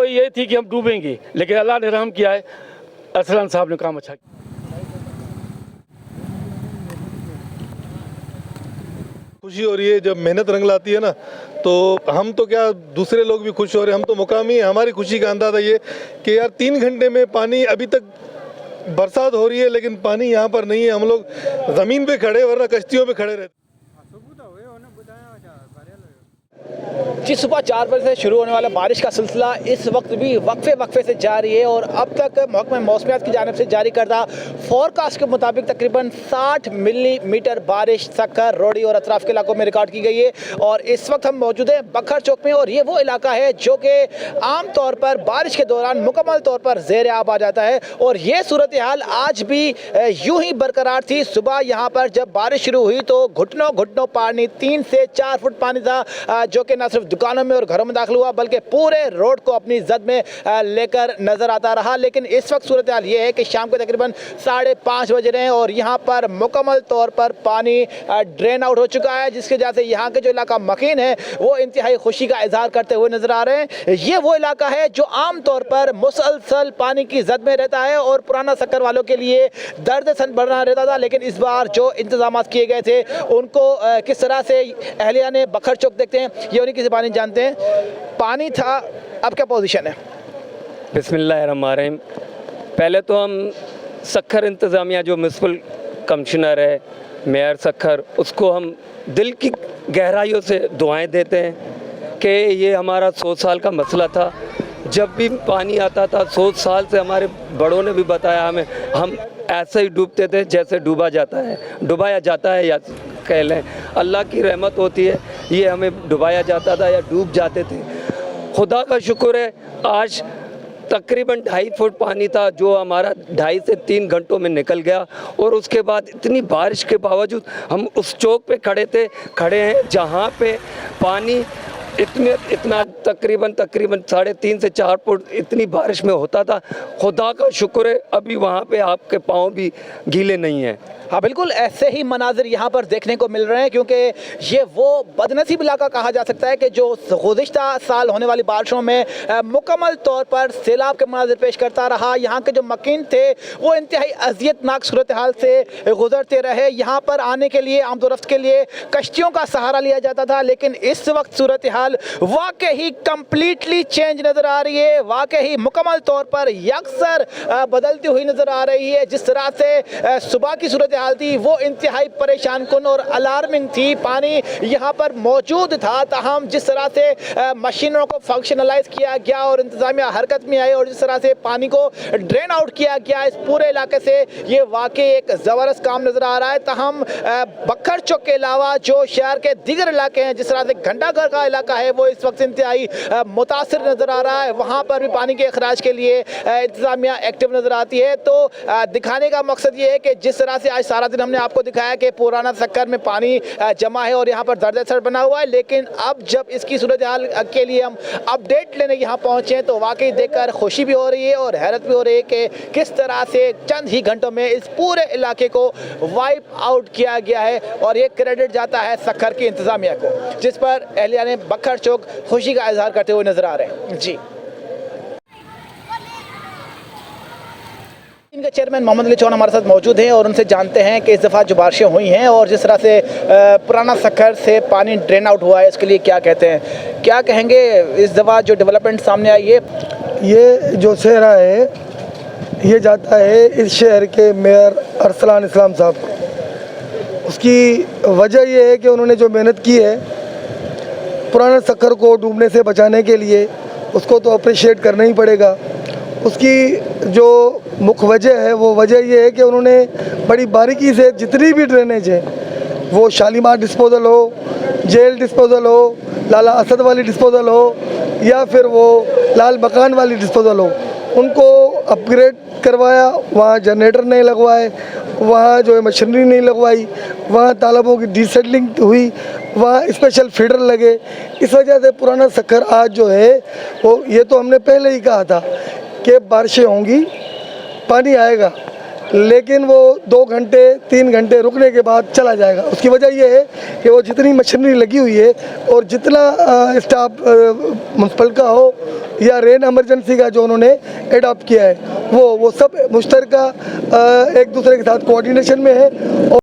ये थी कि हम डूबेंगे, लेकिन अल्लाह ने रहम किया है, अरसलान साहब ने काम अच्छा किया। खुशी हो रही है जब मेहनत रंग लाती है ना, तो हम तो क्या दूसरे लोग भी खुश हो रहे हैं, हम तो मुकामी। हमारी खुशी का अंदाज़ा ये कि यार 3 घंटे में पानी, अभी तक बरसात हो रही है लेकिन पानी यहाँ पर नहीं है। हम लोग ज़मीन पे खड़े, वरना कश्तियों पे खड़े रहते। जी, सुबह 4 बजे से शुरू होने वाला बारिश का सिलसिला इस वक्त भी वक्फे से जारी है और अब तक महकमा मौसमियात की जानिब से जारी करदा फोरकास्ट के मुताबिक तकरीबन 60 मिलीमीटर बारिश सक्कर, रोडी और अतराफ़ के इलाकों में रिकॉर्ड की गई है। और इस वक्त हम मौजूद हैं बखर चौक में, और ये वो इलाका है जो कि आम तौर पर बारिश के दौरान मुकम्मल तौर पर ज़ेर आब आ जाता है। और ये सूरत हाल आज भी यूँ ही बरकरार थी। सुबह यहाँ पर जब बारिश शुरू हुई तो घुटनों पानी, 3 से 4 फुट पानी था, जो कि न सिर्फ दुकानों में और घरों में दाखिल हुआ बल्कि पूरे रोड को अपनी जद में लेकर नजर आता रहा। लेकिन इस वक्त सूरत हाल ये है कि शाम को तकरीबन 5:30 बज रहे हैं और यहाँ पर मुकम्मल तौर पर पानी ड्रेन आउट हो चुका है, जिसकी वजह से यहाँ के जो इलाका मकीन है वो इंतहाई खुशी का इजहार करते हुए नजर आ रहे हैं। ये वो इलाका है जो आम तौर पर मुसलसल पानी की जद में रहता है और पुराना सक्कर वालों के लिए दर्द सन बढ़ना रहता था। लेकिन इस बार जो इंतजाम किए गए थे उनको किस तरह से अहलिया ने बखर चौक देखते हैं, ये उन्हीं की ज़बानी जानते हैं। पानी था, अब क्या पोजीशन है? बिस्मिल्लाहिर्रहमानिर्रहीम। पहले तो हम सक्खर इंतज़ामिया जो म्युनिसिपल कमिश्नर है, मेयर सक्खर, उसको हम दिल की गहराइयों से दुआएं देते हैं कि ये हमारा 100 साल का मसला था। जब भी पानी आता था 100 साल से हमारे बड़ों ने भी बताया हमें, हम ऐसे ही डूबते थे जैसे डुबाया जाता है या कह लें अल्लाह की रहमत होती है, ये हमें डुबाया जाता था या डूब जाते थे। खुदा का शुक्र है आज तकरीबन 2.5 फुट पानी था जो हमारा 2.5 से 3 घंटों में निकल गया। और उसके बाद इतनी बारिश के बावजूद हम उस चौक पे खड़े हैं जहाँ पे पानी इतना तकरीबन 3.5 से 4 फुट इतनी बारिश में होता था। खुदा का शुक्र है अभी वहाँ पे आपके पाँव भी गीले नहीं हैं। हाँ बिल्कुल, ऐसे ही मनाजिर यहाँ पर देखने को मिल रहे हैं, क्योंकि ये वो बदनसीब इलाका कहा जा सकता है कि जो गुज़िश्ता साल होने वाली बारिशों में मुकम्मल तौर पर सैलाब के मनाजिर पेश करता रहा। यहाँ के जो मकीन थे वो इंतहाई अजियतनाक सूरत हाल से गुजरते रहे। यहाँ पर आने के लिए, आमदोरफ्त के लिए कश्तियों का सहारा लिया जाता था। लेकिन इस वक्त सूरत हाल वाकई कम्प्लीटली चेंज नज़र आ रही है, वाकई मुकम्मल तौर पर यकसर बदलती हुई नज़र आ रही है। जिस तरह से सुबह की सूरत हाल थी वो इंतहाई परेशान कुन और अलार्मिंग थी। पानी यहाँ पर मौजूद था, ताहम जिस तरह से मशीनों को फंक्शनलाइज किया गया और इंतजामिया हरकत में आई और जिस तरह से पानी को ड्रेन आउट किया गया इस पूरे इलाके से, ये वाकई एक ज़बरदस्त काम नज़र आ रहा है। ताहम बखर चौक के अलावा जो शहर के दीगर इलाके हैं, जिस तरह से घंटाघर का इलाका है वो इस वक्त इंतहाई मुतासिर नज़र आ रहा है। वहाँ पर भी पानी के अखराज के लिए इंतजामिया एक्टिव नज़र आती है। तो दिखाने का मकसद ये है कि जिस तरह से आज सारा दिन हमने आपको दिखाया कि पुराना सक्कर में पानी जमा है और यहाँ पर दर्द असर बना हुआ है, लेकिन अब जब इसकी सूरत हाल के लिए हम अपडेट लेने यहाँ पहुँचे हैं तो वाकई देखकर खुशी भी हो रही है और हैरत भी हो रही है कि किस तरह से चंद ही घंटों में इस पूरे इलाके को वाइप आउट किया गया है। और ये क्रेडिट जाता है सक्कर की इंतजामिया को, जिस पर अहलिया ने बखर चौक खुशी का इजहार करते हुए नजर आ रहे हैं। जी, इनके चेयरमैन मोहम्मद अली चौहान हमारे साथ मौजूद हैं और उनसे जानते हैं कि इस दफ़ा जो बारिशें हुई हैं और जिस तरह से पुराना सक्कर से पानी ड्रेन आउट हुआ है, इसके लिए क्या कहते हैं, क्या कहेंगे इस दफ़ा जो डेवलपमेंट सामने आई है? ये जो शहरा है ये जाता है इस शहर के मेयर अरसलान इस्लाम साहब। उसकी वजह ये है कि उन्होंने जो मेहनत की है पुराना सक्कर को डूबने से बचाने के लिए, उसको तो अप्रिशिएट करना ही पड़ेगा। उसकी जो मुख्य वजह है वो वजह ये है कि उन्होंने बड़ी बारीकी से जितनी भी ड्रेनेज है, वो शालीमार डिस्पोज़ल हो, जेल डिस्पोज़ल हो, लाला असद वाली डिस्पोज़ल हो या फिर वो लाल मकान वाली डिस्पोज़ल हो, उनको अपग्रेड करवाया। वहाँ जनरेटर नहीं लगवाए, वहाँ जो है मशीनरी नहीं लगवाई, वहाँ तालाबों की डीसेटलिंग हुई, वहाँ स्पेशल फीडर लगे। इस वजह से पुराना सक्कर आज जो है वो, ये तो हमने पहले ही कहा था कि बारिशें होंगी, पानी आएगा, लेकिन वो 2 घंटे 3 घंटे रुकने के बाद चला जाएगा। उसकी वजह ये है कि वो जितनी मशीनरी लगी हुई है और जितना स्टाफ म्यूनसिपल का हो या रेन इमरजेंसी का जो उन्होंने एडॉप्ट किया है वो सब मुश्तरका एक दूसरे के साथ कोऑर्डिनेशन में है।